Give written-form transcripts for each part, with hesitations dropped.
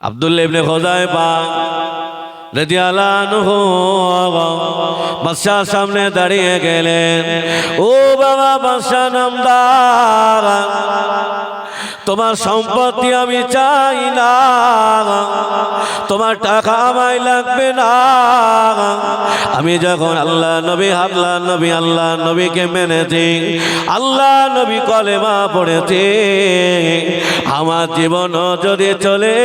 আব্দুল্লাহ ইবনে খুযাইফা রাদিয়াল্লাহু আনহু বাদশার সামনে দাঁড়িয়ে গেলেন। ও বাবা বাদশা নামদার, তোমার সম্পত্তি আমি চাই না, তোমার টাকা আমায় লাগবে না। আমি যখন আল্লাহ নবী আল্লাহ নবীকে মেনেছি, আল্লাহ নবী কলেমা পড়েছি, আমার জীবন যদি চলে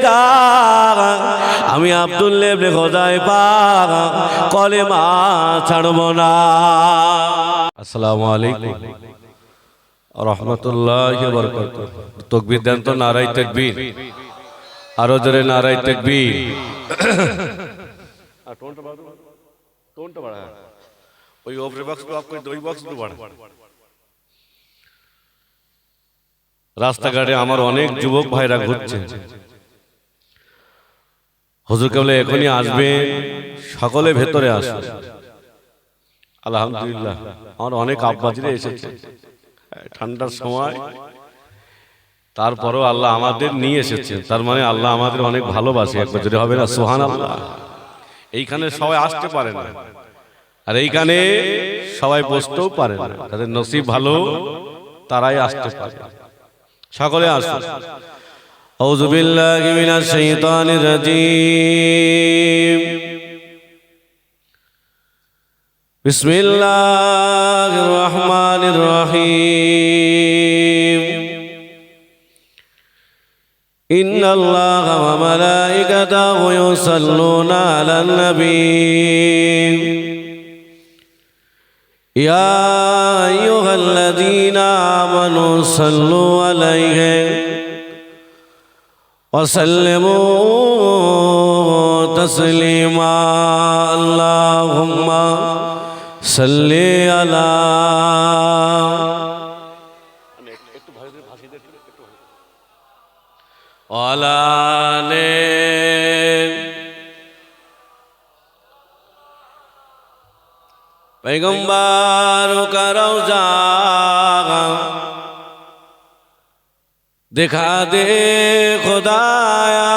যায় আমি আব্দুল্লাহ ইবনে খুযাইফা কলেমা ছাড়ব না। আসসালামু আলাইকুম রহমতুল্লাহি ওয়া বারাকাতুহু। তাকবীর দেন তো, নারায়ে তাকবীর, আরো জোরে নারায়ে তাকবীর। টোনটা বাড়া, ওই ওপরে বক্স অফ করে দই বক্স বাড়া। রাস্তাঘাটে আমার অনেক যুবক ভাইরা ঘুরছে। হুজুর কেবল এখনই আসবে, সকলে ভেতরে আসবে। আলহামদুলিল্লাহ আমার অনেক আব্বাজিরা এসেছে ঠান্ডার সময়, তারপরও আল্লাহ আমাদের নিয়ে এসেছেন, তার মানে আল্লাহ আমাদের অনেক ভালোবাসে। একবার যদি হবে না সুবহানাল্লাহ। এইখানে সবাই আসতে পারে না, আর এইখানে সবাই বসতেও পারে না, তাদের নসিব ভালো তারাই আসতে পারে। সকলে আসুন। আউযু বিল্লাহি মিনাশ শাইতানির রাজীম। বিসমিল্লাহির রহমানির রহিম। ইন্নাল্লাহা ওয়া মালাইকাতাহু ইউসাল্লুনা আলান নবী ইয়া আইয়ুহাল্লাযীনা আমানু সাল্লু আলাইহি ওয়া সাল্লিমু তাসলিমা। আল্লাহুম্মা সাল্লি আলা আলালে पैगंबर का रौजा दिखा दे खुदाया,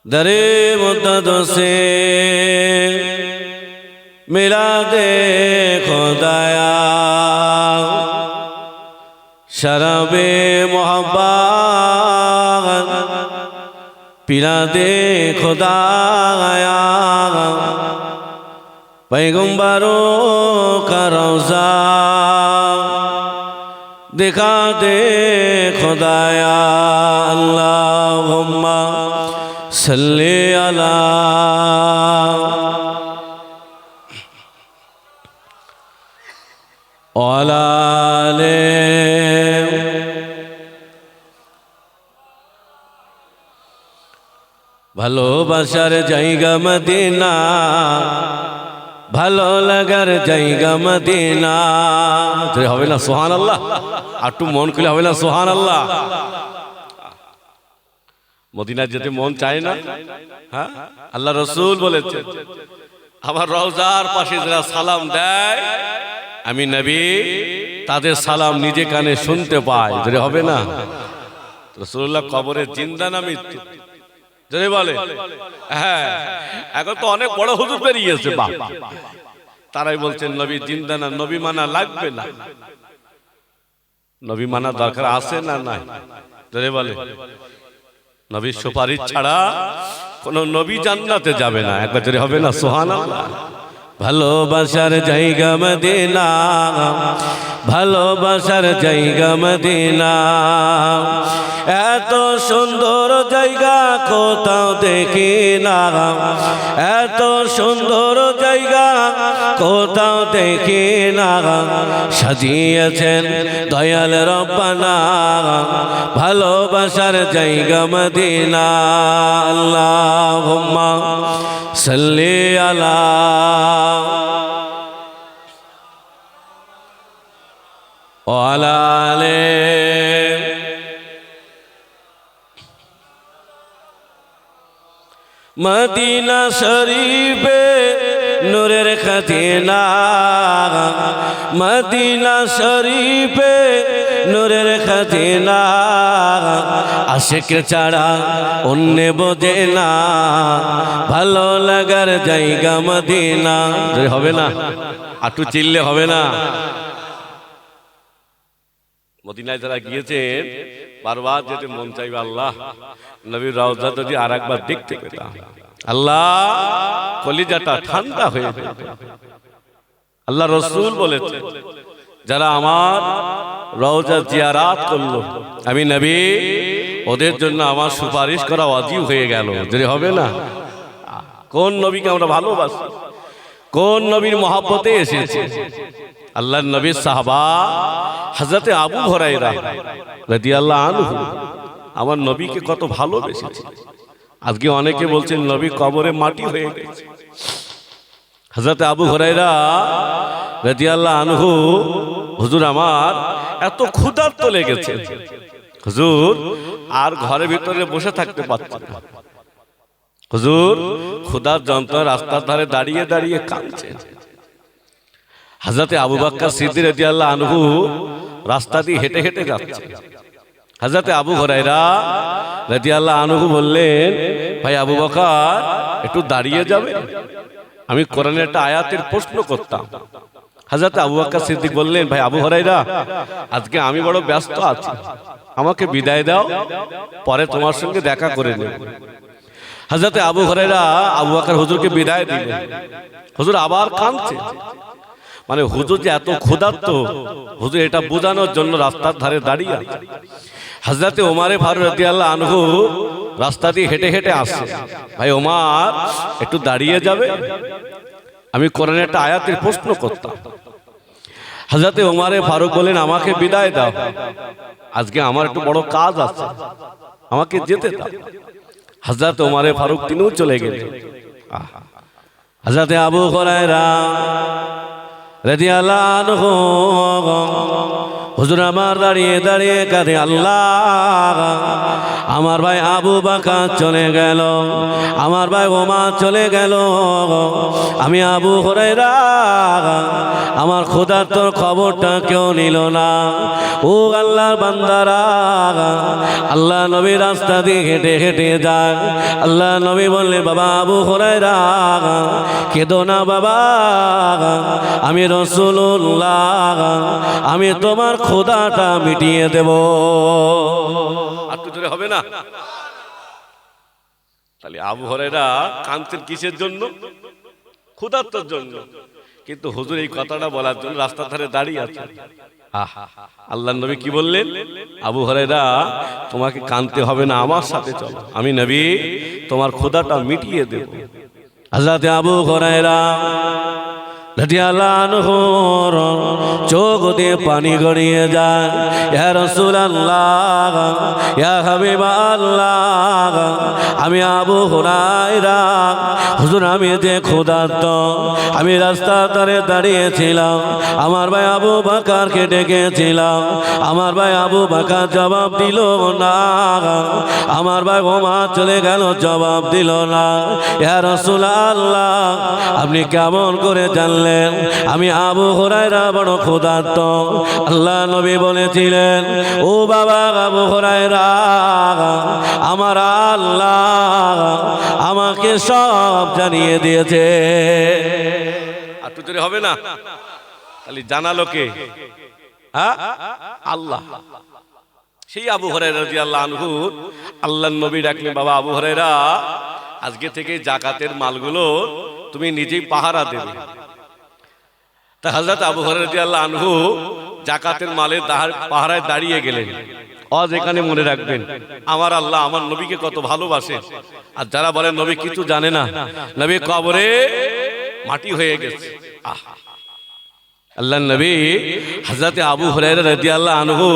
दरे मुद्दत से मिला दे खुदाया, शराबे मोहब्बत पिला दे खुदाया, पैगंबरों का रौजा दिखा दे खुदाया। अल्लाहुम्मा सल्ली अला आले। ভালোবাসার জায়গা মদিনা, ভালো লাগার জায়গা মদিনা। হবে না সুবহানাল্লাহ? একটু মন খুলে হবে না সুবহানাল্লাহ? মদিনা যেতে মন চায় না? হ্যাঁ, আল্লাহ রাসূল বলেছেন আমার রওজার পাশে যারা সালাম দেয় আমি নবী তাদের সালাম নিজে কানে শুনতে পাই। যদি হবে না রাসূলুল্লাহ কবরে জিন্দা না মৃত্যু? যদি বলে হ্যাঁ, এখন তো অনেক বড় হুজুর বেরিয়েছে, বাপ তারাই বলছেন নবী জিন্দা না, নবী মানা লাগবে না। নবী মানা দরকার আছে না নাই? যদি বলে নবীর সুপারিশ ছাড়া কোন নবী জান্নাতে যাবে না। একবার যদি হবে না সুবহানাল্লাহ? ভালোবাসার জায়গা মদিনা, ভালোবাসার জায়গা মদিনা, এত সুন্দর জায়গা কোথাও দেখি না, এত সুন্দর জায়গা কোথাও দেখি না, সাজিয়েছেন দয়াল রব্বানা ভালোবাসার জায়গা মদিনা। আল্লাহুম্মা সাল্লি আলা আলে। মদিনা শরীফে নূরের খাজিনা, মদিনা শরীফে নূরের খাজিনা, আশিক ছাড়া অন্য বোঝে না, ভালো লাগার জায়গা মদিনা। হবে না, আটু চিল্লে হবে না। মদিনায় যারা গিয়েছেন বারবার যেতে মন চাইবে, আল্লাহ নবীর রওজা যদি আর একবার দেখতে পেতাম, আল্লাহ কলিজাটা ঠান্ডা হয়ে যেত। আল্লাহ রসুল বলেছে, যারা আমার রওজা জিয়ারাত করলো আমি নবী, ওদের জন্য আমার সুপারিশ করা ওয়াজিব হয়ে গেল। যদি হবে না, কোন নবীকে আমরা ভালোবাসি, কোন নবীর মহব্বতে এসেছে। আল্লাহর নবীর সাহাবা হযরতে আবু হুরায়রা রাদিয়াল্লাহু আনহু আমার নবীকে কত ভালোবেসেছে। আজকে অনেকে বলছেন নবী কবরে মাটি হয়ে গেছে। হযরতে আবু হুরায়রা রাদিয়াল্লাহু আনহু, হুজুর আমার এত ক্ষুধার্ত লেগেছে, হুজুর আর ঘরের ভিতরে বসে থাকতে পারছেন না। হুজুর ক্ষুধার যন্ত্রণায় রাস্তার ধারে দাঁড়িয়ে দাঁড়িয়ে কাঁদছেন। হযরতে আবু বকর সিদ্দিক রাদিয়াল্লাহু আনহু রাস্তা দিয়ে হেঁটে হেঁটে যাচ্ছে। হযরতে আবু হুরায়রা রাদিয়াল্লাহু আনহু বললেন, ভাই আবু বকর একটু দাঁড়িয়ে যাবে, আমি কোরআনের একটা আয়াতের প্রশ্ন করতাম। হযরতে আবু বকর সিদ্দিক বললেন, ভাই আবু হুরায়রা আজকে আমি বড় ব্যস্ত আছি, আমাকে বিদায় দাও, পরে তোমার সঙ্গে দেখা করে নেব। হযরতে আবু হুরায়রা আবু বকর হুজুরকে বিদায় দিলেন। হুজুর আবার কাঁদছে, মানে হুজুর যে এত ক্ষুধার্ত, হুজুর এটা বোঝানোর জন্য রাস্তার ধারে দাঁড়িয়ে আছে। হযরতে ওমর ফারুক রাদিয়াল্লাহু আনহু রাস্তা দিয়ে হেঁটে হেঁটে আসছে। ভাই ওমর একটু দাঁড়িয়ে যাবে, আমি কোরআনের একটা আয়াতের প্রশ্ন করতাম। হযরতে ওমর ফারুক বলেন, আমাকে বিদায় দাও, আজকে আমার একটু বড় কাজ আছে, আমাকে যেতে দাও। হযরতে ওমর ফারুক তিনিও চলে গেলেন। হযরতে আবু হুরায়রা রাদিয়াল্লাহু আনহু হুজুর আমার দাঁড়িয়ে দাঁড়িয়ে কাঁদে, আল্লাহ আমার ভাই আবু বকর চলে গেল, আমার ভাই ওমর চলে গেল, আমি আবু হুরায়রা আমার ক্ষুধার্তর খবরটা কেউ নিল না। ও আল্লাহর বান্দারা, আল্লাহ নবী রাস্তা দিয়ে হেঁটে হেঁটে যায়। আল্লাহ নবী বললে, বাবা আবু হুরায়রা কেঁদো না বাবা, আমি রাসূলুল্লাহ, আমি তোমার ক্ষুধাটা মিটিয়ে দেব। আর তো জোরে হবে না? তাহলে আবু হুরায়রা কাঁদতেন কিসের জন্য? ক্ষুধার্তর জন্য। কিন্তু হুজুর এই কথাটা বলার জন্য রাস্তার ধারে দাঁড়িয়ে আছে। আল্লাহর নবী কি বললেন? আবু হুরায়রা তোমাকে কাঁদতে হবে না, আমার সাথে চলো, আমি নবী তোমার ক্ষুধাটা মিটিয়ে দেব। হযরত আবু হুরায়রা রাদিয়াল্লাহু আনহু চোখ দিয়ে পানি গড়িয়ে যায়। ইয়া রাসূলুল্লাহ, ইয়া হাবিবাল্লাহ, আমি আবু হুরায়রা, হুজুর আমি যে ক্ষুধার্ত, আমি রাস্তার ধারে দাঁড়িয়েছিলাম, আমার ভাই আবু বকরকে ডেকেছিলাম, আমার ভাই আবু বকর জবাব দিল না, আমার ভাই ওমর চলে গেল, জবাব দিল না। ইয়া রাসূলুল্লাহ, আপনি কেমন করে জানলেন আমি আবু হুরায়রা বড় ক্ষুধার্ত? আল্লাহ নবী বলেছিলেন, ও বাবা আবু হুরায়রা, আমার আল্লাহ আমাকে সব জানিয়ে দিয়েছে। আর তো হবে না? তাহলে জানালো কে? হ্যাঁ, আল্লাহ। সেই আবু হুরায়রা রাদিয়াল্লাহু আনহু আল্লাহর নবী ডাকলেন, বাবা আবু হুরায়রা আজকে থেকে যাকাতের মালগুলো তুমি নিজেই পাহারা দেবে। তা হযরত আবু হুরায়রা রাদিয়াল্লাহু আনহু যাকাতের মালের পাহারায় দাঁড়িয়ে গেলেন। আজ এখানে মনে রাখবেন, আমার আল্লাহ আমার নবীকে কত ভালোবাসে। আর যারা বলেন নবী কিছু জানে না, নবী কবরে মাটি হয়ে গেছে, আল্লাহর নবী হযরত আবু হুরায়রা রাদিয়াল্লাহু আনহু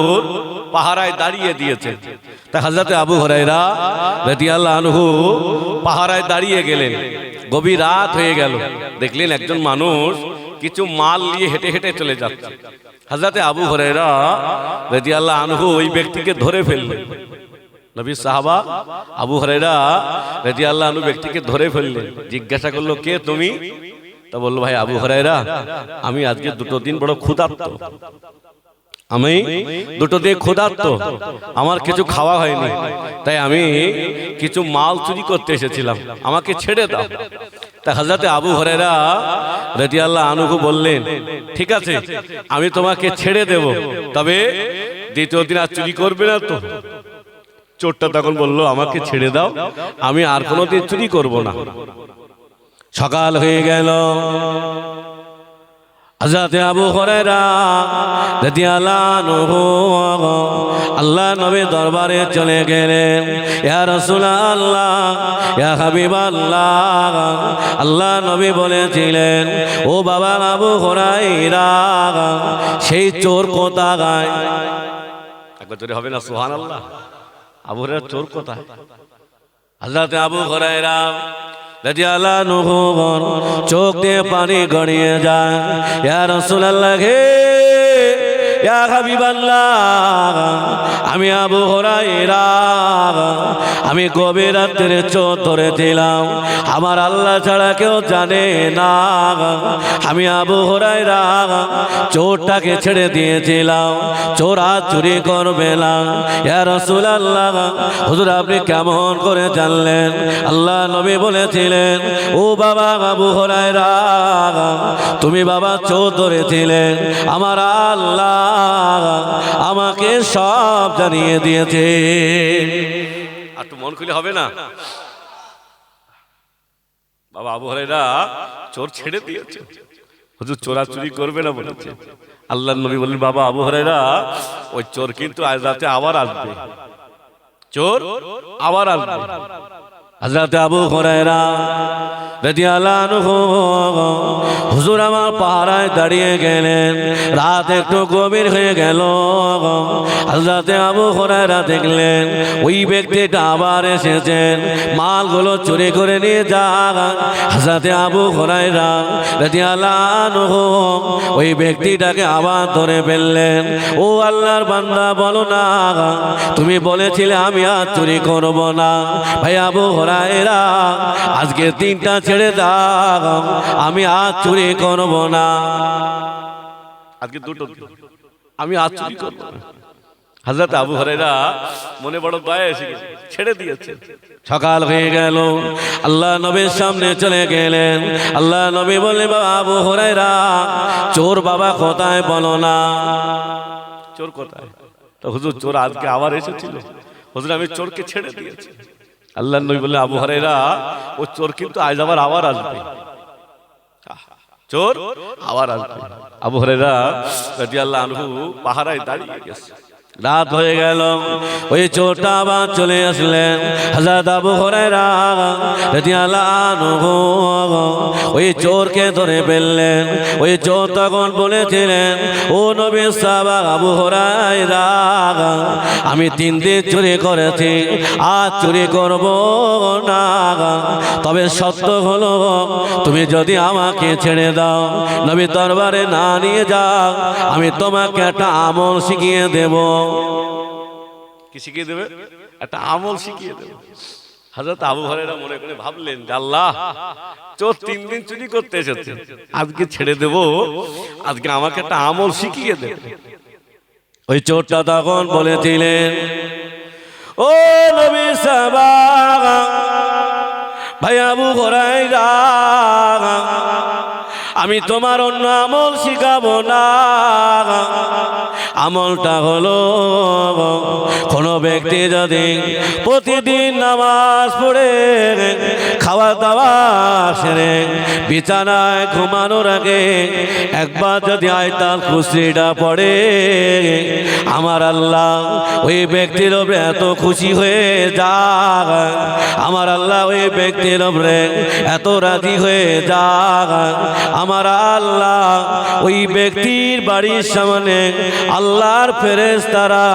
পাহারায় দাঁড়িয়ে দিয়েছেন। তা হযরত আবু হুরায়রা রাদিয়াল্লাহু আনহু পাহারায় দাঁড়িয়ে গেলেন। গভীর রাত হয়ে গেল, দেখলেন একজন মানুষ কিছু মাল নিয়ে হেঁটে হেঁটে চলে যাচ্ছে। হযরত আবু হুরায়রা রাদিয়াল্লাহু আনহু ওই ব্যক্তিকে ধরে ফেললেন। নবীর সাহাবা আবু হুরায়রা রাদিয়াল্লাহু আনহু ব্যক্তিকে ধরে ফেললেন। জিজ্ঞাসা করলো, কে তুমি? তা বললো, ভাই আবু হুরায়রা, আমি আজকে দুটো দিন বড় ক্ষুধার্ত, আমি দুটো দিয়ে ক্ষুধার্ত, আমার কিছু খাওয়া হয়নি, তাই আমি কিছু মাল চুরি করতে এসেছিলাম, আমাকে ছেড়ে দাও। তা হযরতে আবু হুরায়রা রাদিয়াল্লাহু আনহু বললেন, ঠিক আছে আমি তোমাকে ছেড়ে দেব, তবে দ্বিতীয় দিন আর চুরি করবে না তো? চোরটা তখন বলল, আমাকে ছেড়ে দাও, আমি আর কোনোদিন চুরি করব না। সকাল হয়ে গেল, হযরতে আবু হুরায়রা রাদিয়াল্লাহু আনহু আল্লাহ নবীর দরবারে চলে গেলেন। ইয়া রাসূলুল্লাহ, ইয়া হাবিবাল্লাহ, আল্লাহ নবী বলেছিলেন, ও বাবা আবু হুরায়রা, সেই চোর কোথায়? একবার জোরে হবে না সুবহানাল্লাহ? আবু হুরায়রা চোর কোথায়? হযরতে আবু হুরায়রা রাদিয়াল্লাহু আনহু চোখ দিয়ে পানি গড়িয়ে যায়। ইয়া রাসূলুল্লাহ, ইয়া হাবিবাল্লাহ, আমি আবু হুরায়রা, আমি গভীর রাত্রে চোর ধরেছিলাম, আমার আল্লাহ ছাড়া কেউ জানে না। আমি আবু হুরায়রা চোরটাকে ছেড়ে দিয়েছিলাম, চোর আর চুরি করবে না। ইয়া রাসূলুল্লাহ, হুজুর আপনি কেমন করে জানলেন? আল্লাহ নবী বলেছিলেন, ও বাবা আবু হুরায়রা, তুমি বাবা চোর ধরেছিলেন, আমার আল্লাহ আমাকে সব জানিয়ে দিয়েছে। আর তো মন খুলে হবে না? বাবা আবু হুরায়রা চোর ছেড়ে দিয়েছে, হুজুর চোরাচুরি করবে না বলেছে। আল্লাহর নবী বললেন, বাবা আবু হুরায়রা, ওই চোর কিন্তু আজ রাতে আবার আসবে, চোর আবার আসবে। হযরত আবু হুরায়রা রাদিয়াল্লাহু আনহু হুজুর আমার পাহারায় দাঁড়িয়ে গেলেন। রাত একটু গভীর হয়ে গেল। হযরত আবু হুরায়রা দেখলেন ওই ব্যক্তিটা আবার এসেছেন, মালগুলো চুরি করে নিয়ে যান। হযরত আবু হুরায়রা রাদিয়াল্লাহু আনহু ওই ব্যক্তিটাকে আবার ধরে ফেললেন। ও আল্লাহর বান্দা, বলো না, তুমি বলেছিলে আমি আর চুরি করব না। ভাই আবু হুরায়রা, আজকে তিনটা ছেড়ে দাও, আমি আর চুরি করব না। আজকে দুটো, আমি আর চুরি করব না। হযরত আবু হুরায়রা মনে বড় দয়া এসে গেছে, ছেড়ে দিয়েছে। সকাল হয়ে গেল, আল্লাহ নবীর সামনে চলে গেলেন। আল্লাহ নবী বললেন, বাবা আবু হুরায়রা, চোর বাবা কোথায় বলো না? চোর কোথায়? তো হুজুর চোর আজকে আবার এসেছিল, হুজুর আমি চোরকে ছেড়ে দিয়েছি। আল্লাহ নবী বললেন, আবু হুরায়রা, ও চোর কিন্তু আজ আবার আসবে, চোর আবার আসবে। আবু হুরায়রা রাদিয়াল্লাহু আনহু পাহারায় দাঁড়িয়ে গেছে। রাত হয়ে গেল, ওই চোরটা আবার চলে আসলেন। হযরত আবু হুরায়রা রাদিয়াল্লাহু আনহু ওই চোরকে ধরে ফেললেন। ওই চোর তখন বলেছিলেন, ও নবীর সাহাবা আবু হুরায়রা, আমি 3 দিন চুরি করেছি, আর চুরি করব না। তবে সত্য হলো, তুমি যদি আমাকে ছেড়ে দাও, নবী দরবারে না নিয়ে যাও, আমি তোমাকে একটা আমল শিখিয়ে দেব। কি শিখিয়ে দেবে? একটা আমল শিখিয়ে দেব। হযরত আবু হুরায়রা মনে করে ভাবলেন, আল্লাহ, চোর 3 দিন চুরি করতে এসেছে, আজকে ছেড়ে দেব, আজকে আমাকে একটা আমল শিখিয়ে দেবে। ওই চোরটা তখন বলেছিলেন, ও নবী সাহাবা, ভাই আবু হুরায়রা, আমি তোমার অন্য আমল শিখাবো না। আমলটা হলো, কোনো ব্যক্তি যদি প্রতিদিন নামাজ পড়ে খাওয়া দাওয়া সেরে বিছানায় ঘুমানোর আগে একবার যদি আয়াতুল কুরসিটা পড়ে, আমার আল্লাহ ওই ব্যক্তির উপরে এত খুশি হয়ে যায়, আমার আল্লাহ ওই ব্যক্তির উপরে এত রাজি হয়ে যায়, আমার আল্লাহ ওই ব্যক্তির বাড়ির সামনে আল্লাহর ফেরেশতারা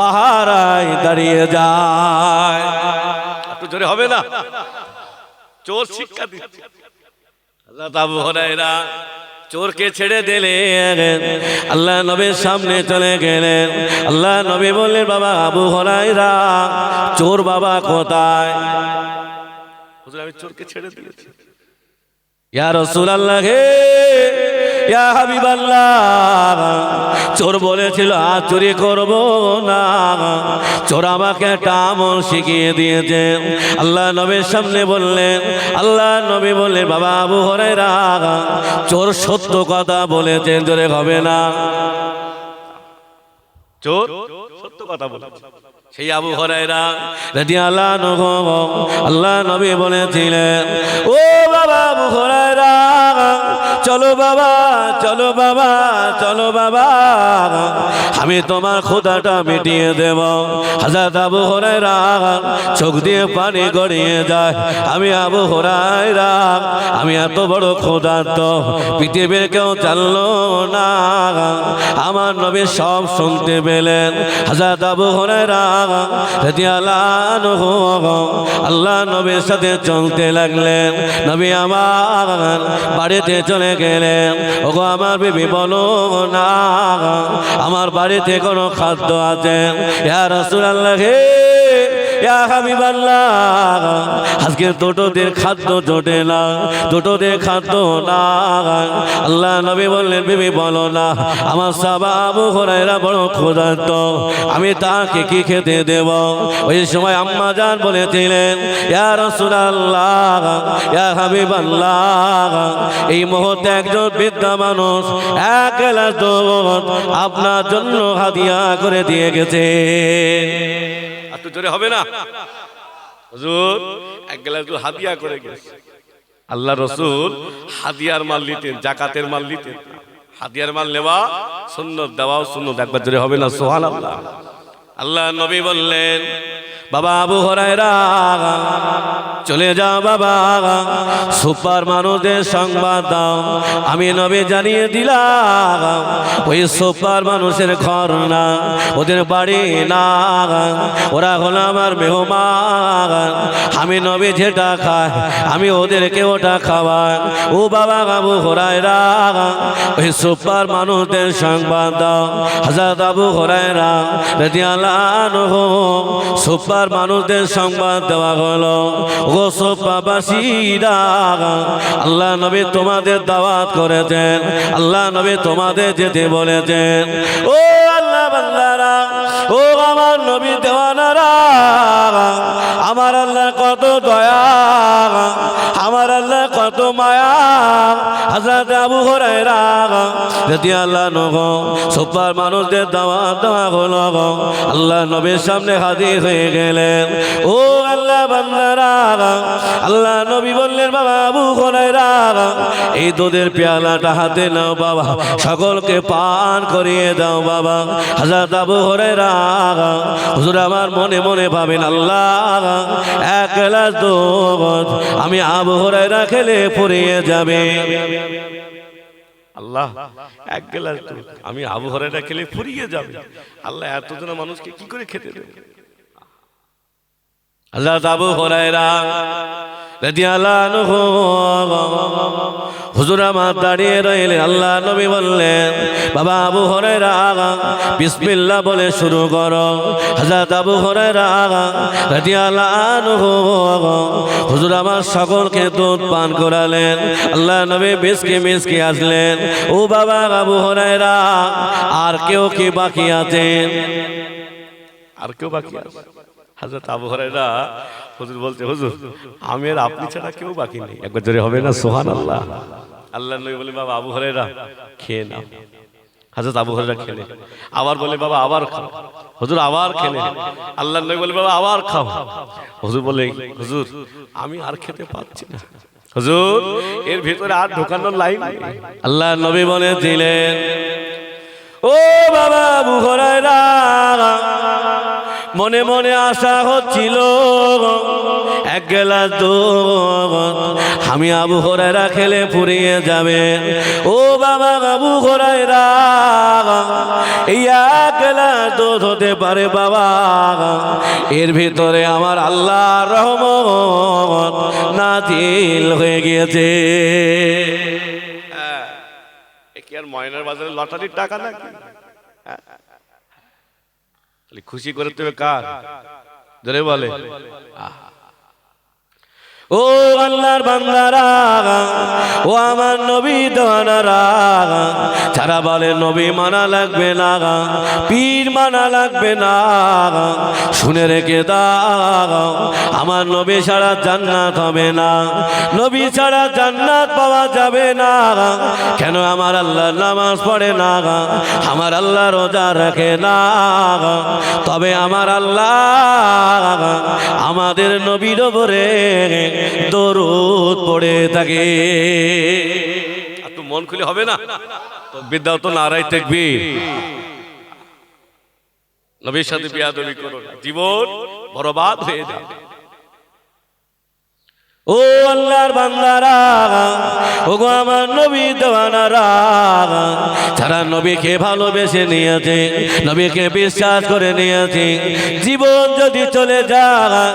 পাহারায় দাঁড়িয়ে যায়। একটু জোরে হবে না? চোর শিক্ষা দিচ্ছে। হযরত আবু হুরায়রা চোরকে ছেড়ে দিলেন, আল্লাহ নবীর সামনে চলে গেলেন। আল্লাহ নবী বললেন, বাবা আবু হুরায়রা, চোর বাবা কোথায়? হুজুর আমি চোরকে ছেড়ে দিয়েছি। ইয়া রাসূলুল্লাহ, ইয়া হাবিবাল্লাহ, চোর বলেছিল আজ চুরি করব না, চোর আমাকে একটা আমল শিখিয়ে দিয়েছে। আল্লাহ নবীর সামনে বললেন, আল্লাহ নবী বললেন, বাবা আবু হুরায়রা, চোর সত্য কথা বলেছে, জোরে হবে না, চোর সত্য কথা বলেছে। সেই আবু হুরায়রা রাদিয়াল্লাহু আনহু, আল্লাহ নবী বলেছিলেন, ও বাবা আবু হুরায়রা, চলো বাবা, চলো বাবা, চলো বাবা, আমি তোমার ক্ষুধাটা মিটিয়ে দেব। হযরত আবু হুরায়রা চোখ দিয়ে পানি গড়িয়ে যায়। আমি আবু হুরায়রা, আমি এত বড় ক্ষুধার্ত, পৃথিবীর কেউ জানলো না। আমার নবী সব শুনতে পেলেন। হযরত আবু হুরায়রা রাদিয়াল্লাহু আনহু আল্লাহ নবীর সাথে চলতে লাগলেন। নবী আমার বাড়িতে চলে গেলেন। ওগো আমার বিবি, বলো না আমার বাড়িতে কোনো খাদ্য আছে? ইয়া রাসূলুল্লাহ, হে ইয়া হাবিবাল্লাহ, আজকে দুটো দিন খাদ্য জোটে না, দুটো দিন খাদ্য না। আল্লাহ নবী বললেন, বিবি বলো না, আমার সাহাবা আবু হুরায়রা বড় ক্ষুধার্ত, আমি তাকে কি খেতে দেব? ওই সময় আম্মা জান বলেছিলেন, ইয়া রাসূলুল্লাহ, ইয়া হাবিবাল্লাহ, এই মুহূর্তে একজন বৃদ্ধা মানুষ এক গ্লাস দুধ আপনার জন্য হাদিয়া করে দিয়ে গেছে। আর তো জোরে হবে না, হুজুর এক গ্লাস দুধ হাদিয়া করে গেছে। আল্লাহ রাসূল হাদিয়ার মাল নিতেন, যাকাতের মাল নিতেন। হাদিয়ার মাল নেওয়া সুন্নাত, দেওয়াও সুন্নাত। একবার জোরে হবে না সুবহানাল্লাহ। আল্লাহ নবী বললেন, বাবা আবু হুরায়রা, চলে যাও বাবা, সুপার মানুষদের সংবাদ দাও। আমি নবী জানিয়ে দিলাম, ওই সুপার মানুষের ঘর না, ওদের বাড়ি না, ওরা হলো আমার মেহমান। আমি নবী যেটা খাই আমি ওদেরকে ওটা খাওয়াই। ও বাবা আবু হুরায়রা, ওই সুপার মানুষদের সংবাদ দাও। হযরত আবু হুরায়রা রাদিয়াল্লাহু আনহু সুপার মানুষদের সংবাদ দেওয়া হলো, ও সুপাবাসীরা, আল্লাহ নবী তোমাদের দাওয়াত করেছেন, আল্লাহ নবী তোমাদের যেতে বলেছেন। ও আল্লাহ বান্দারা, ও আমার নবী দেওয়ানারা, আমার আল্লাহ কত দয়া, আমার আল্লাহ কত মায়া। হযরত আবু হুরায়রা রাদিয়াল্লাহু আনহু সুপার মানুষদের দাওয়াত দেওয়া হলো। আল্লাহ নবীর সামনে হাজির হয়ে গেলেন। ও আল্লাহ বান্দারা, আল্লাহ নবী বললেন, বাবা আবু হুরায়রা, এই দুধের পেয়ালাটা হাতে নাও বাবা, সকলকে পান করিয়ে দাও বাবা। হযরত আবু হুরায়রা, হুজুর আমার মনে মনে ভাবেন, আল্লাহ এক গ্লাস দুধ আমি আবু হুরায়রা খেলে ফুরিয়ে যাবে। আল্লাহ এক গ্লাস দুধ আমি আবু হুরায়রা খেলে ফুরিয়ে যাবে। আল্লাহ এতজন মানুষকে কি করে খেতে দেবে? হযরত আবু হুরায়রা রাদিয়াল্লাহু আনহু হুজুর আমার দাঁড়িয়ে রইলেন। আল্লাহ নবী বললেন, বাবা আবু হুরায়রা, বিসমিল্লাহ বলে শুরু করো। হযরত আবু হুরায়রা রাদিয়াল্লাহু আনহু হুজুর আমার সকলকে দুধ পান করালেন। আল্লাহ নবী মিসকে মিসকে আসলেন, ও বাবা আবু হুরায়রা, আর কেউ কি বাকি আছেন? আর কেউ বাকি আছে? হযরত আবু হুরায়রা হুজুর বলতে, হুজুর আমি আর আপনি ছাড়া কেউ বাকি নেই। একবার জোরে হবে না সুবহানাল্লাহ। আল্লাহ নবী বলে, বাবা আবু হুরায়রা খেয়ে নাও। হযরত আবু হুরায়রা খেলেন। আবার বলে, বাবা আবার খাও। হুজুর আবার খেলেন। আল্লাহ নবী বলে, বাবা আবার খাও। হুজুর বলে, হুজুর আমি আর খেতে পাচ্ছি না, হুজুর এর ভিতরে আর ঢোকানোর লাইন নেই। আল্লাহ নবী বলেছিলেন, ও বাবা আবু হুরায়রা, মনে মনে আশা হচ্ছিল এক গ্লাস দুধ আমি আবু হুরায়রা খেলে ফুরিয়ে যাবে। ও বাবা আবু হুরায়রা, এই এক গ্লাস দুধ হতে পারে বাবা, এর ভিতরে আমার আল্লাহর রহমত নাজিল হয়ে গিয়েছে। কি আর ময়নার বাজারে লটারির টাকা নাকি? খুশি করে দেবে কার? ধরে বলে, ও আল্লাহর বান্দারা, ও আমার নবী দেওয়ানারা, যারা বলে নবী মানা লাগবে না, পীর মানা লাগবে না, শুনে রেখে দাও, আমার নবী ছাড়া জান্নাত হবে না, নবী ছাড়া জান্নাত পাওয়া যাবে না। কেন? আমার আল্লাহ নামাজ পড়ে না, আমার আল্লাহ রোজা রাখে না, তবে আমার আল্লাহ আমাদের নবীর উপরে দরুদ পড়ে থাকে। একটু মন খুলে হবে না? বিদ্যাও তো নারাই তাকবীর। নবীর সাথে বেয়াদবি করো না, জীবন বরবাদ হয়ে যাবে। ও আল্লাহর বান্দারা, ও গো আমার নবী দেওয়ানারা, যারা নবীকে ভালোবেসে নিয়েছে, নবীকে বিশ্বাস করে নিয়েছে, জীবন যদি চলে যায়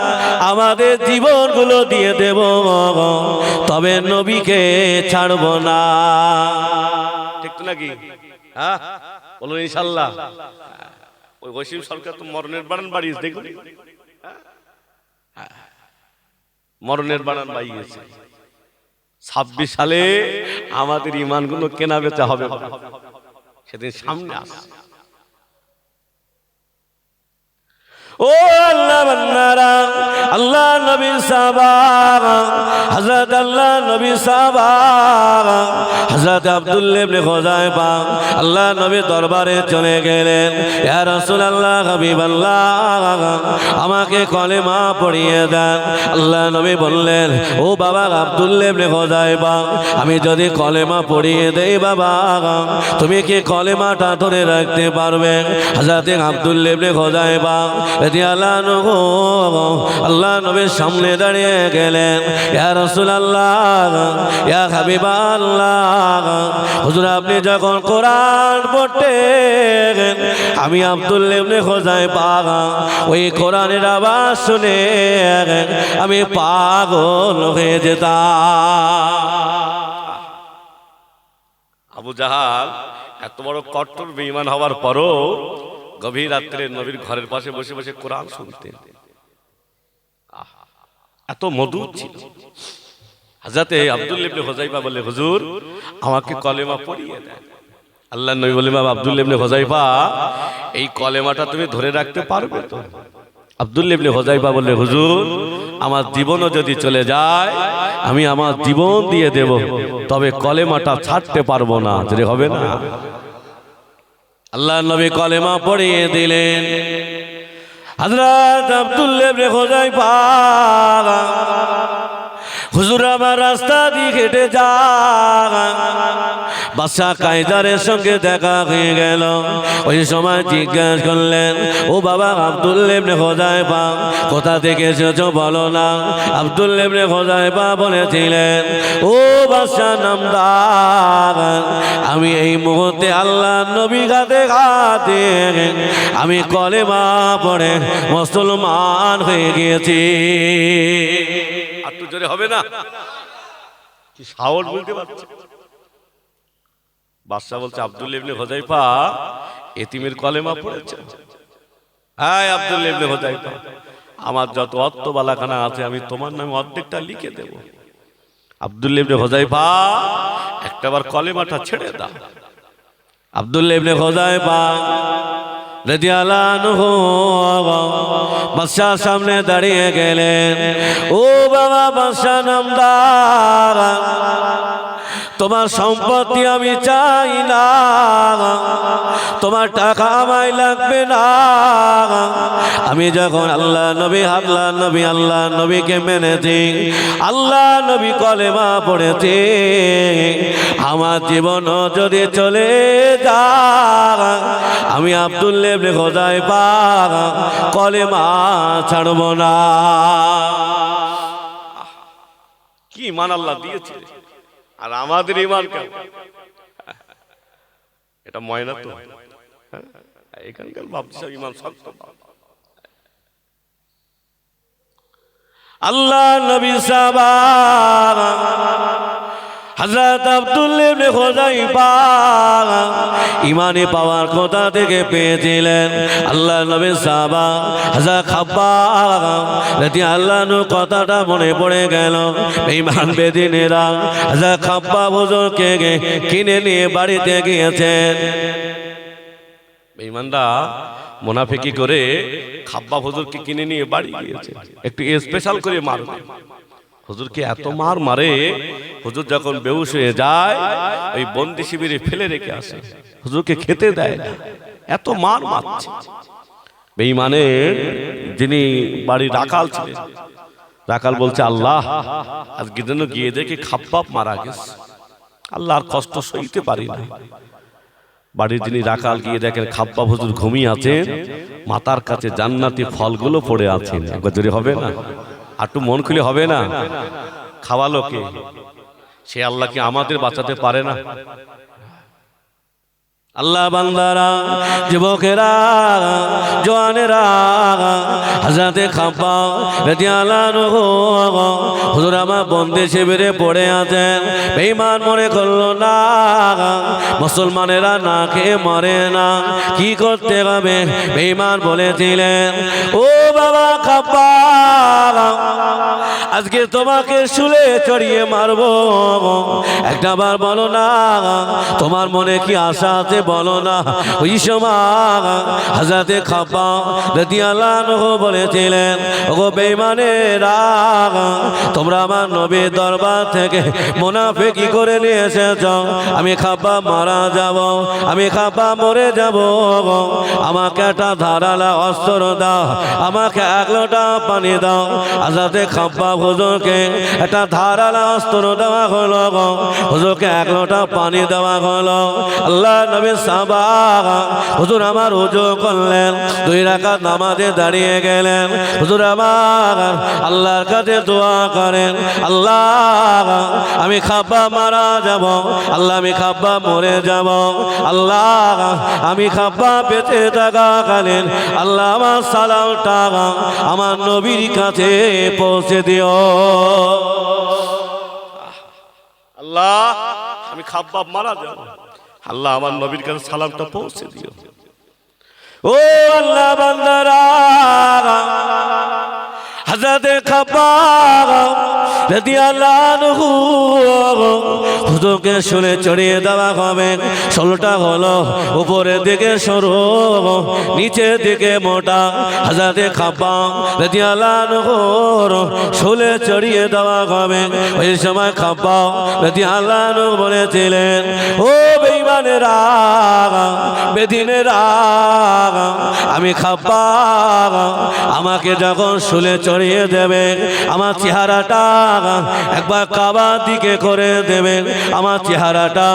আমাদের জীবনগুলো দিয়ে দেব, তবে নবীকে ছাড়ব না। ঠিক তো নাকি? হ্যাঁ বলুন ইনশাল্লাহ। ওই ওসিম সরকার তো মরণের বানান বাড়িয়েছে, দেখুন মরণের বানান বাড়িয়েছে। 26 সালে আমাদের ইমানগুলো কেনা বেচা হবে, সেদিন সামনে আসে। ও আল্লাহ বান্দারা, আল্লাহ নবী সাহাবা, হযরত আল্লাহ নবী সাহাবা, হযরত আব্দুল্লাহ ইবনে হুযায়ফা আল্লাহ নবী দরবারে চলে গেলেন। ইয়া রাসূলুল্লাহ, হাবিবাল্লাহ, আমাকে কলেমা পড়িয়ে দেন। আল্লাহ নবী বললেন, ও বাবা আব্দুল্লাহ ইবনে হুযায়ফা, আমি যদি কলেমা পড়িয়ে দেই বাবা, তুমি কি কলেমাটা ধরে রাখতে পারবে? হযরত আব্দুল্লাহ ইবনে হুযায়ফা আল্লাহ নবীর সামনে দাঁড়িয়ে গেলেন। ইয়া রাসূলুল্লাহ, ইয়া হাবিবাল্লাহ, হুজুর আপনি যখন কোরআন পড়তেন আমি আব্দুল্লাহ ইবনে হুযায়ফা ওই কোরআনের আওয়াজ শুনে আমি পাগল হয়ে যেতাম। আবু জাহাল এত বড় কট্টর বেঈমান হওয়ার পরও গভীর রাত্রে নবীর ঘরের পাশে বসে বসে কোরআন শুনতেন। এত মধুর ছিল। হযরতে আব্দুল্লাহ ইবনে হুযায়ফা বলে, হুজুর আমাকে কলেমা পড়িয়ে দেন। আল্লাহর নবী বললেন, বাবা আব্দুল্লাহ ইবনে হুযায়ফা, এই কলেমাটা তুমি ধরে রাখতে পারবে তো? আব্দুল্লাহ ইবনে হুযায়ফা বললে, হুজুর আমার জীবনও যদি চলে যায় আমি আমার জীবন দিয়ে দেব, তবে কলেমাটা ছাড়তে পারবো না। যদি হবে না? আল্লাহ নবী কলেমা পড়িয়ে দিলেন। হযরত আব্দুল্লাহ ইবনে হুযায়ফা, হুজুর আমার রাস্তা দিয়ে হেঁটে যান, বাদশা কায়সারের সঙ্গে দেখা হয়ে গেল। ওই সময় জিজ্ঞাসা করলেন, ও বাবা আব্দুল্লাহ ইবনে হুযায়ফা, কোথা থেকে এসেছো বলো না? আব্দুল্লাহ ইবনে হুযায়ফা বলেছিলেন, ও বাদশা নামদার, আমি এই মুহূর্তে আল্লাহর নবী হাতে হাতে আমি কলেমা পড়ে মুসলমান হয়ে গিয়েছি। একটু জোরে হবে না? কি সাহস বলতে পারছে? বাদশা বলছে, আব্দুল্লাহ ইবনে হুযায়ফা এতিমের কলেমা পড়েছে। হ্যাঁ আব্দুল্লাহ ইবনে হুযায়ফা, আমার যত অর্থ বালাখানা আছে আমি তোমার নামে অর্ধেকটা লিখে দেব। আব্দুল্লাহ ইবনে হুযায়ফা একটাবার কলেমাটা ছেড়ে দাও। আব্দুল্লাহ ইবনে হুযায়ফা রাদিয়াল্লাহু আনহু বাদশার সামনে দাঁড়িয়ে গেলেন। ও বাবা বাদশা নামদার, তোমার সম্পত্তি আমি চাই না, তোমার টাকা আমায় লাগবে না। আমি যখন আল্লাহ নবীকে মেনেছি, আল্লাহ নবী কলেমা পড়েছি, আমার জীবন যদি চলে যায় আমি আব্দুল্লাহ ইবনে হুযায়ফা কলেমা ছাড়ব না। কি ইমান আল্লাহ দিয়েছে, আর আমাদের ইমান কেমন? এটা ময়না তো এখানকার ভাবছে ইমান শক্ত। আল্লাহ নবী সাহাবা হযরত আব্দুল্লাহ ইবনে হুযাইফা ঈমানে পাওয়ার কথা থেকে পেয়েছিলেন। আল্লাহর নবীর সাহাবা হযরত খাব্বাব রাদিয়াল্লাহু আনহু কথাটা মনে পড়ে গেল। বেঈমান বেদিনেরা হযরত খাব্বাব হুজুরকে কিনে নিয়ে বাড়িতে গিয়েছেন। বেঈমানরা মুনাফিকি করে খাব্বাব হুজুরকে কিনে নিয়ে বাড়ি গিয়েছে, একটু স্পেশাল করে মারবে। হুজুরকে এত মার মারে, হুজুর যখন বেহুশ হয়ে যায় ওই বন্দি শিবিরে ফেলে রেখে আসে, হুজুরকে খেতে দেয় না, এত মার মারছে। বেঈমানের যিনি বাড়ির রাখাল ছিলেন, রাখাল বলছে আল্লাহ আজকে যেন গিয়ে দেখি খাব্বাব মারা গেছে, আল্লাহর কষ্ট সইতে পারি না। বাড়ির যিনি রাখাল গিয়ে দেখেন খাব্বাব হুজুর ঘুমিয়ে আছেন, মাথার কাছে জান্নাতি ফলগুলো পড়ে আছেন। একবার জোরে হবে না? একটু মন খুলে হবে না? খাওয়ালো কে? সে আল্লাহ কি আমাদের বাঁচাতে পারে না? আল্লাহ বান্দারা, যুবকেরা, জওয়ানেরা, হযরতে খাব্বাব রাদিয়াল্লাহু আনহু হুজুর আমার বন্দি শিবিরে পড়ে আছেন। বেঈমান মনে করলো না, মুসলমানেরা না খেয়ে মরে না, কি করতে হবে? বেঈমান বলেছিলেন ও বাবা খাব্বাব, আজকে তোমাকে শুলে চড়িয়ে মারবো, একটা বার বলো না তোমার মনে কি আশা আছে, বলো না। ওই সময় হযরতে খাব্বাব রাদিয়াল্লাহু আনহু বলেছিলেন ওগো বেঈমানেরা, তোমরা আমার নবীর দরবার থেকে মুনাফিকি করে নিয়ে এসেছো, আমি খাব্বাব মারা যাব, আমি খাব্বাব মরে যাব, আমাকে একটা ধারালা অস্ত্র দাও, আমাকে এক লোটা পানি দাও। হযরতে খাব্বাব হুজুরকে একটা ধারালা অস্ত্র দেওয়া হলো, হুজুরকে এক লোটা পানি দেওয়া হলো। আল্লাহ নবী সাহাবা হুজুর আমার ওযু করলেন, 2 রাকাত নামাজে দাঁড়িয়ে গেলেন। হুজুর আমার আল্লাহর কাছে দোয়া করেন, আল্লাহ আমি খাব্বাব মারা যাব, আল্লাহ আমি খাব্বাব মরে যাব, আল্লাহ আমি খাব্বাব বেঁচে থাকাকালীন আল্লাহ আমার সালামটা আমার নবীর কাছে পৌঁছে দিও। আল্লাহ আমি খাব্বাব মারা যাব, আল্লাহ আমার নবীর কাছে সালামটা পৌঁছে দিও। ও আল্লাহ বান্দারা, হযরতে খাব্বাব রাদিয়াল্লাহু আনহু হুজুরকে শুলে চড়িয়ে দেওয়া হবে। ষোলটা হলো উপরের দিকে সরু, নিচের দিকে মোটা। হযরতে খাব্বাব রাদিয়াল্লাহু আনহু শুলে চড়িয়ে দেওয়া হবে। ওই সময় খাব্বাব রাদিয়াল্লাহু আনহু বলেছিলেন ও বেঈমানেরা, বেদিনেরা, আমি খাব্বাব, আমাকে যখন শুলে চড়িয়ে দেবে আমার চেহারাটা একবার কাবার দিকে করে দেবেন, আমার চেহারাটা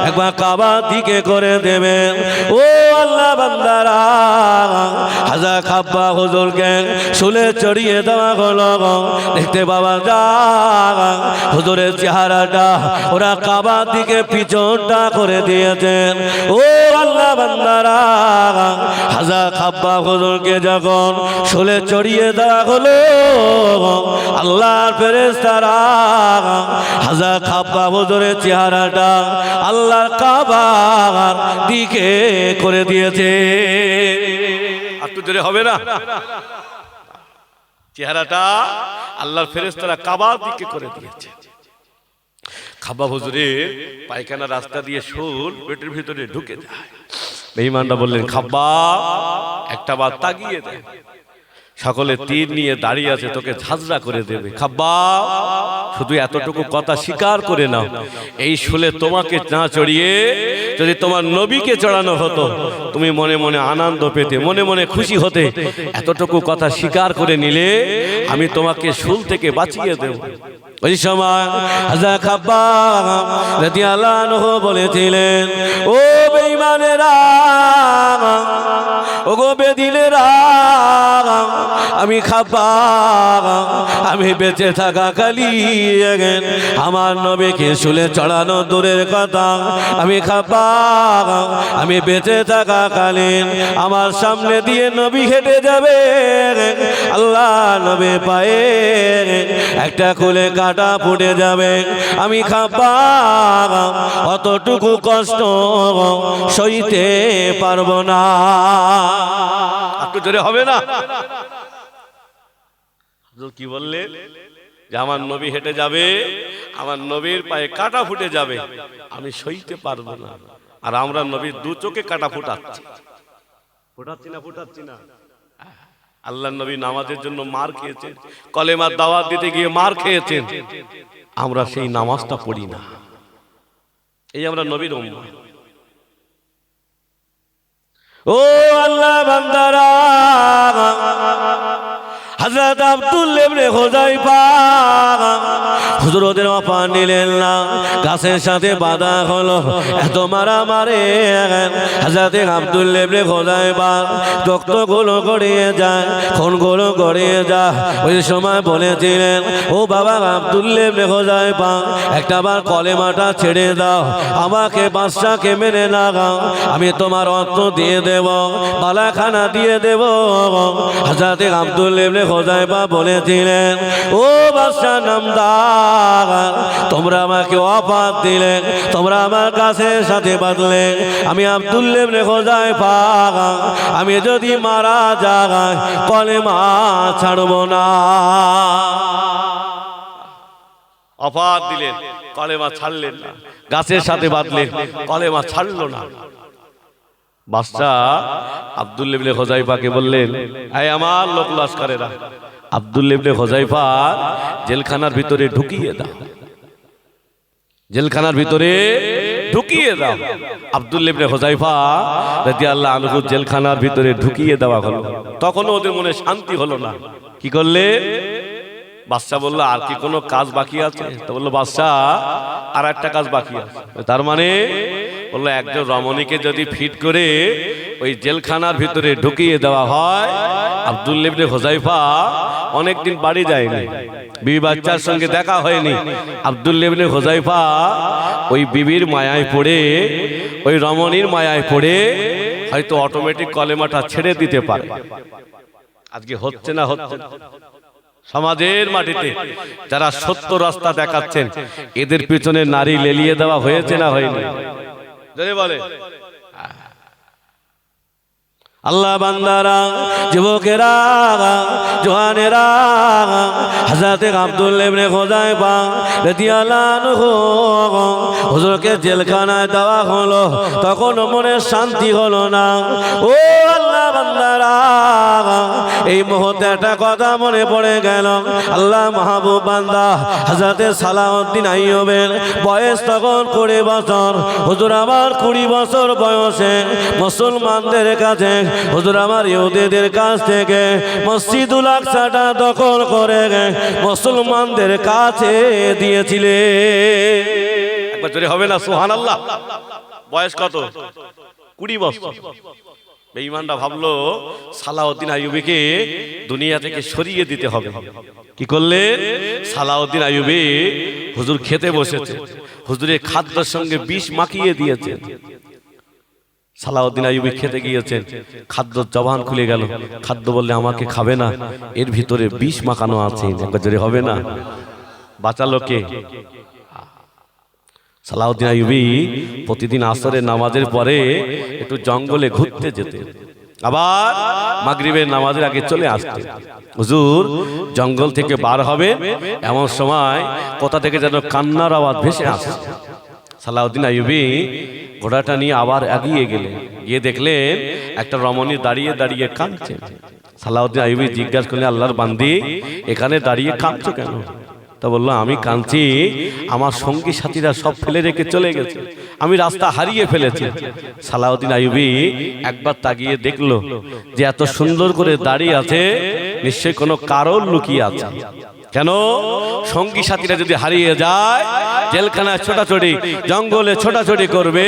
একবার কাবার দিকে করে দেবেন। ও আল্লাহ বান্দারা, হযরত খাব্বাব হুজুরকে শুলে চড়িয়ে দেওয়া হলো। দেখতে পাওয়া যায় হুজুরের চেহারাটা ওরা কাবার দিকে পিছনটা করে দিয়েছেন। ও আল্লাহ বান্দারা, হযরত খাব্বাব হুজুরকে যখন শুলে চড়িয়ে দেওয়া হলো, আল্লাহর ফেরেশতারা হযরত খাব্বাব হুজুরের চেহারাটা আল্লাহর কাবার দিকে করে দিয়েছে। একটু জোরে হবে না? চেহারাটা আল্লাহর ফেরেশতারা কাবার দিকে করে দিয়েছে। খাব্বাব হুজুরের পায়খানা রাস্তা দিয়ে শুল পেটের ভিতরে ঢুকে যায়। বেঈমানরা বললেন খাব্বাব একটা বার তাকিয়ে দেয়, সকলে তীর নিয়ে দাঁড়িয়ে আছে, তোকে ঝাঁঝরা করে দেবে। খাব্বাব শুধু এতটুকু কথা স্বীকার করে নাও, এই শুলে তোমাকে না চড়িয়ে যদি তোমার নবীকে চড়ানো হতো তুমি মনে মনে আনন্দ পেতে, মনে মনে খুশি হতে। এতটুকু কথা স্বীকার করে নিলে আমি তোমাকে শুল থেকে বাঁচিয়ে দেব। ওই সময় হযরত খাব্বাব রাদিয়াল্লাহু আনহু বলেছিলেন ও বেঈমানেরা, ও গো বেদিনেরা, আমি খাবা আমি বেঁচে থাকা কালি আমার নবীকে শুলে চড়ানো দূরের কথা আমি খাবা আমি বেঁচে থাকা কালীন আমার সামনে দিয়ে নবী হেঁটে যাবে আল্লাহ নবী পায়ে একটা খুলে কাটা ফুটে যাবে আমি খাবা অতটুকু কষ্ট সইতে পারবো না একটু জোরে হবে না কি বললে যে আমার নবী হেঁটে যাবে আমার নবীর পায়ে কাটা ফুটে যাবে আমি সইতে পারবো না আর আমরা নবীর দু চোখে কাটা ফুটাচ্ছি না আল্লাহ নবী নামাজের জন্য মার খেয়েছেন কলেমার দাওয়াত দিতে গিয়ে মার খেয়েছেন আমরা সেই নামাজটা পড়ি না এই আমরা নবীর উম্মত ও আল্লাহ বান্দারা হযরত আব্দুল্লাহ ইবনে হুযায়ফা হুজুর ওদের ওপর নিলেন না গাছের সাথে বাঁধা হলো এত মারামারি হযরত আব্দুল্লাহ ইবনে হুযায়ফা রক্তগুলো গড়িয়ে যায় খুনগুলো গড়িয়ে যায় ওই সময় বলেছিলেন ও বাবা আব্দুল্লাহ ইবনে হুযায়ফা একটাবার কলেমাটা ছেড়ে দাও আমাকে বাদশাকে মেনে লাগাও আমি তোমার অর্থ দিয়ে দেব বালাখানা দিয়ে দেব হযরত আব্দুল্লাহ ইবনে হুযায়ফা বলেছিলেন ও বাদশা নামদার তোমরা আমাকে অফার দিলে তোমরা আমার গাছের সাথে বাঁধলে আমি আব্দুল্লাহ ইবনে হুযায়ফা আমি যদি মারা যাই কলেমা ছাড়ব না অফার দিলেন কলেমা ছাড়লেন না গাছের সাথে বাঁধলেন কলেমা ছাড়লো না বাদশা আব্দুল্লাহ ইবনে হুযায়ফাকে বললেন এই আমার লোক লস্করেরা আব্দুল্লাহ ইবনে হুযায়ফা জেলখানার ভিতরে ঢুকিয়ে দাও জেলখানার ভিতরে ঢুকিয়ে দাও আব্দুল্লাহ ইবনে হুযায়ফা রাদিয়াল্লাহু আনহু জেলখানার ভিতরে ঢুকিয়ে দেওয়া হলো তখন ওদের মনে শান্তি হলো না কি করলে বাদশা বলল আর কি কোনো কাজ বাকি আছে তো বলল বাদশা আর একটা কাজ বাকি আছে তার মানে বললো একজন রমণীকে যদি ফিট করে ওই জেলখানার ভিতরে ঢুকিয়ে দেওয়া হয় আব্দুল্লাহ ইবনে হুযায়ফা অনেকদিন বাড়ি যায়নি বিবি বাচ্চার সঙ্গে দেখা হয়নি আব্দুল্লাহ ইবনে হুযায়ফা ওই বিবির মায়ায় পড়ে ওই রমণীর মায়ায় পড়ে হয়তো অটোমেটিক কলেমাটা ছেড়ে দিতে পারে আজকে হচ্ছে না হচ্ছে সমাজের মাটিতে যারা সত্য রাস্তা দেখাচ্ছেন এদের পিছনে নারী লেলিয়ে দেওয়া হয়েছে না হয়নি বলে আল্লাহ বান্দারা যুবকেরা জওয়ানেরা হযরত আব্দুল্লাহ ইবনে হুযায়ফা রাদিয়াল্লাহু আনহু হুজুরকে জেলখানায় দেওয়া হলো তখন মনে শান্তি হলো না ও আল্লাহ বান্দারা এই মুহূর্তে একটা কথা মনে পড়ে গেল আল্লাহ মাহবুব বান্দা হযরত সালাউদ্দিন আইয়ুবের বয়স তখন 20 বছর হুজুর আমার 20 বছর বয়সে মুসলমানদের কাছে হুজুর আমার ইহুদিদের কাছ থেকে মসজিদুল আকসাটা দখল করে মুসলমানদের কাছে দিয়েছিলেন একবার জোরে হবে না সুবহানাল্লাহ বয়স কত 20 বছর বেঈমানরা ভাবলো সালাউদ্দিন আইয়ুবীকে দুনিয়া থেকে সরিয়ে দিতে হবে কি করলেন সালাউদ্দিন আইয়ুবী হুজুর খেতে বসেছে হুজুরের খাদ্যের সঙ্গে বিষ মাখিয়ে দিয়েছেন সালাউদ্দিন আইয়ুবী খেতে গিয়েছেন খাদ্য জবান খুলে গেল খাদ্য বললে আমাকে খাবে না এর ভিতরে বিষ মাখানো আছে একবার জোরে হবে না বাঁচালো কে সালাউদ্দিন আইয়ুবী প্রতিদিন আসরের নামাজের পরে একটু জঙ্গলে ঘুরতে যেতেন আবার মাগরিবের নামাজের আগে চলে আসতেন হুজুর জঙ্গল থেকে বার হবে এমন সময় কোথা থেকে যেন কান্নার আওয়াজ ভেসে আসে সালাউদ্দিন আইয়ুবী ঘোড়াটা নিয়ে আবার এগিয়ে গেলেন গিয়ে দেখলেন একটা রমণী দাঁড়িয়ে দাঁড়িয়ে কাঁদছে সালাউদ্দিন আইয়ুবী জিজ্ঞাসা করলেন আল্লাহর বান্দি এখানে দাঁড়িয়ে কাঁদছো কেন তা বললো আমি কাঁদছি আমার সঙ্গী সাথীরা সব ফেলে রেখে চলে গেছে আমি রাস্তা হারিয়ে ফেলেছি সালাউদ্দিন আইয়ুবী একবার তাকিয়ে দেখলো যে এত সুন্দর করে দাঁড়িয়ে আছে নিশ্চয়ই কোনো কারণ লুকিয়ে আছে। কেন? সঙ্গী সাথীরা যদি হারিয়ে যায়, জেলখানায় ছোটাছুটি, জঙ্গলে ছোটাছুটি করবে,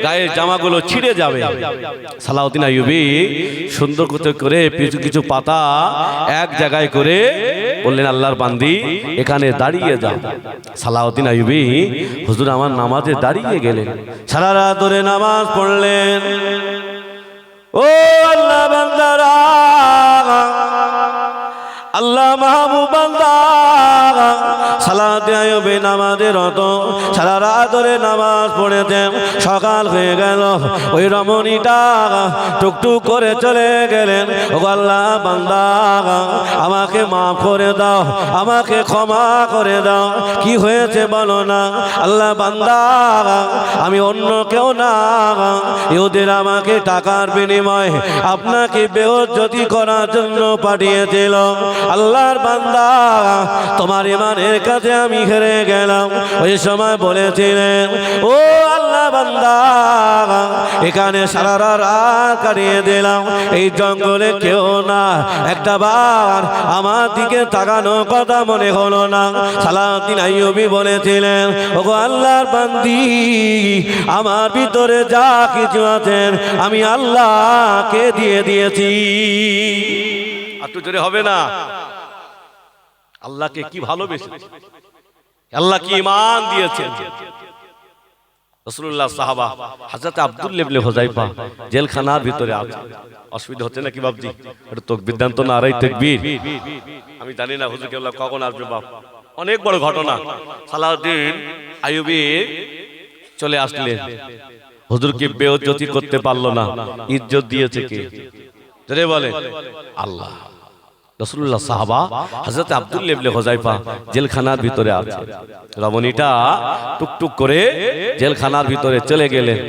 গায়ের জামাগুলো ছিঁড়ে যাবে। সালাউদ্দিন আইয়ুবী সুন্দর করে কিছু কিছু পাতা এক জায়গায় করে বললেন, আল্লাহর বান্দি এখানে দাঁড়িয়ে যাও। সালাউদ্দিন আইয়ুবী হুজুর আমার নামাজে দাঁড়িয়ে গেলেন, সারা রাত ধরে নামাজ পড়লেন। ও আল্লাহ বান্দারা, আল্লাহ মাহবুব বান্দা, সালাউদ্দিন আইয়ুবী নামাজে রত, সারা রাত ধরে নামাজ পড়েছেন। সকাল হয়ে গেল, ওই রমণীটা টুকটুক করে চলে গেলেন। ও আল্লাহ বান্দা, আমাকে মাফ করে দাও, আমাকে ক্ষমা করে দাও, কি হয়েছে বলো না। আল্লাহ বান্দা, আমি অন্য কেউ না, ইহুদির আমাকে টাকার বিনিময়ে আপনাকে বেইজ্জতি করার জন্য পাঠিয়েছিল। আল্লাহর বান্দা, তোমার ইমানের কাছে আমি হেরে গেলাম। ওই সময় বলেছিলেন, ও আল্লাহ বান্দা, এখানে সারা রাত কাটিয়ে দিলাম, এই জঙ্গলে কেউ না, একটা বার আমার দিকে তাকানো কথা মনে হলো না। সালাউদ্দিন আইয়ুবী বলেছিলেন, ওগো আল্লাহর বান্দি, আমার ভিতরে যা কিছু আছেন আমি আল্লাহকে দিয়ে দিয়েছি। একটু জোরে হবে না? আল্লাহকে কি ভালোবেসেছে, আল্লাহ কি ঈমান দিয়েছেন। রাসূলুল্লাহ সাহাবা হযরত আব্দুল্লাহ ইবনে হুযায়ফা জেলখানার ভিতরে আছে। অসুবিধা হচ্ছে নাকি বাপজি? একটু তাকবীর দেন তো, নারায়ে তাকবীর। আমি জানি না হুজুর কেবলা কখন আসবে বাপ, অনেক বড় ঘটনা। সালাউদ্দিন আইয়ুবী চলে আসলেন, হুজুরকে বেইজ্জতি করতে পারলো না, ইজ্জত দিয়েছে কে? জোরে বলে আল্লাহ। রাসূলুল্লাহ সাহাবা হযরত আব্দুল্লাহ ইবনে হুযায়ফা জেলখানার ভিতরে আছে। রমণীটা টুকটুক করে জেলখানার ভিতরে চলে গেলেন।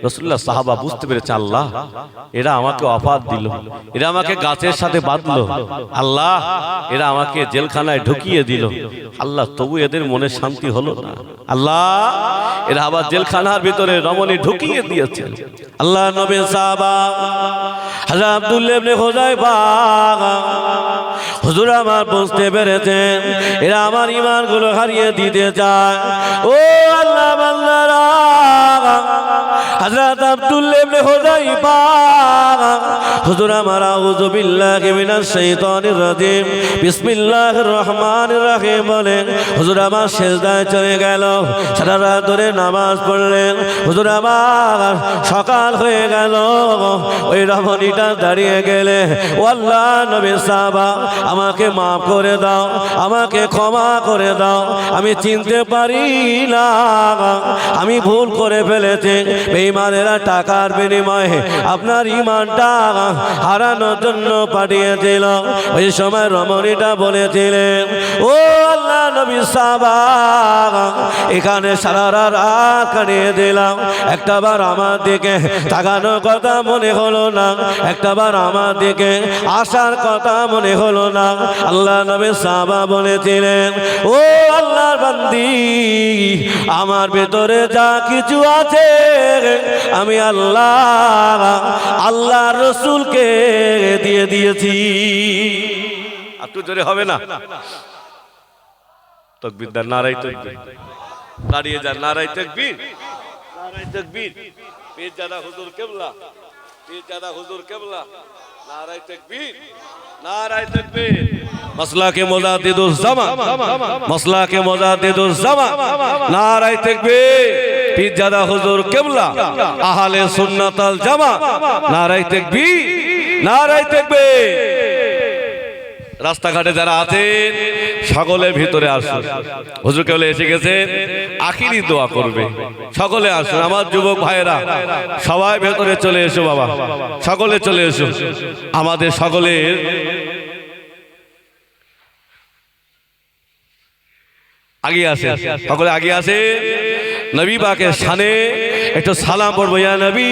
রাসূলুল্লাহ সাহাবা বুঝতে পেরেছে, আল্লাহ এরা আমাকে অফার দিল, এরা আমাকে গাছের সাথে বাঁধলো, আল্লাহ এরা আমাকে জেলখানায় ঢুকিয়ে দিল, আল্লাহ তবু এদের মনে শান্তি হলো না, আল্লাহ এরা আবার জেলখানার ভিতরে রমণী ঢুকিয়ে দিয়েছেন। আল্লাহ নবী সাহাবা হযরত আব্দুল্লাহ ইবনে হুযায়ফা, হুজুর আমার বুঝতে পেরেছেন এরা আমার ঈমানগুলো হারিয়ে দিতে চায়। ও আল্লাহ বান্দারা, হযরত আব্দুল্লাহ ইবনে হুযায়ফা, হুজুর আমার আউযু বিল্লাহি মিনাশ শাইতানির রাজিম, বিসমিল্লাহির রহমানির রহিম বলেন, হুজুর আমার সিজদায় চলে গেল, সারা রাত ধরে নামাজ পড়লেন। হুজুর আমার সকাল হয়ে গেল, ওই রমণীটা দাঁড়িয়ে গেলে, ও আল্লাহ নবী সাহাবা, আমাকে মাফ করে দাও, আমাকে ক্ষমা করে দাও, আমি চিনতে পারি না, আমি ভুল করে ফেলেছি। বেঈমানেরা টাকার বিনিময়ে আপনার ঈমানটা হারানোর জন্য পাঠিয়েছিল। ওই সময় রমণীটা বলেছিলেন, ও আল্লাহ নবী সাহাবা, এখানে সারা রাত কাটিয়ে দিলাম, একটাবার আমার দিকে তাকানোর কথা মনে হলো না, একটাবার আমার দিকে আসার কথা মনে হলো না। আল্লাহ নবী সাহাবা বলেছিলেন, ও আল্লাহর বান্দি, আমার ভেতরে যা কিছু আছে আমি আল্লাহ রসুলকে দিয়ে দিয়েছি। একটু জোরে হবে না? তাকবীর দেন, নারায়ে তাকবীর। দাঁড়িয়ে যান, নারায়ে তাকবীর, নারায়ে তাকবীর। পীরজাদা হুজুর কিবলা, পীরজাদা হুজুর কিবলা, নারায়ে তাকবীর, নারায়ে তাকবীর। মাসলাকে মুজাদ্দিদুজ জামান, মাসলাকে মুজাদ্দিদুজ জামান, নারায়ে তাকবীর। পীরজাদা হুজুর কিবলা, আহলে সুন্নাত ওয়াল জামাত, নারায়ে তাকবীর, নারায়ে তাকবীর। রাস্তাঘাটে যারা আছেন সকলে ভিতরে আসুন, হুজুর কেবলা এসে গেছেন, আখিরি দোয়া করবে, সকলে আসুন। আমার যুবক ভাইয়েরা সবাই ভেতরে চলে এসো, বাবা সকলে চলে এসো। আমাদের সকলের আগে আসে, সকলে আগে আসে। নবী পাকের শানে একটু সালাম পড়বো, ইয়া নবী।